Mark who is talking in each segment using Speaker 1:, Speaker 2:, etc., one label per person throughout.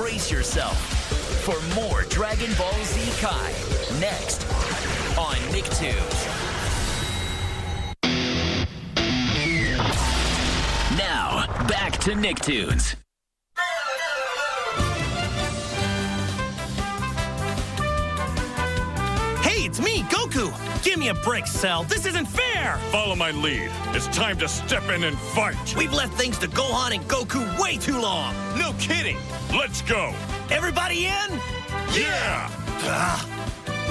Speaker 1: brace yourself for more Dragon Ball Z Kai next on Nicktoons. Now, back to Nicktoons.
Speaker 2: Hey, it's me, Goku! Give me a break, Cell. This isn't fair!
Speaker 3: Follow my lead. It's time to step in and fight.
Speaker 2: We've left things to Gohan and Goku way too long. No kidding.
Speaker 3: Let's go.
Speaker 2: Everybody in?
Speaker 3: Yeah!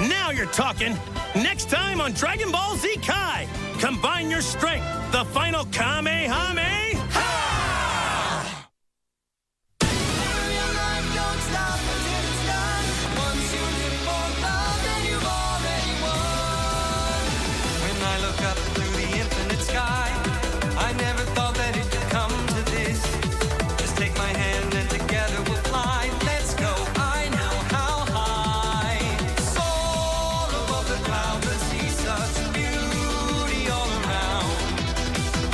Speaker 2: Now you're talking. Next time on Dragon Ball Z Kai, combine your strength. The final Kamehameha!
Speaker 4: I never thought that it could come to this. Just take my hand and together we'll fly. Let's go. I know how high. Soar above the clouds and see such beauty all around.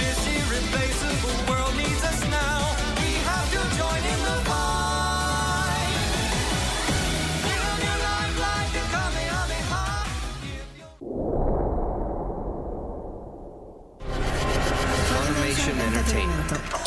Speaker 4: This irreplaceable world needs us now. We have to join in the fight. Live your life like the Kamehameha.
Speaker 5: Entertainment.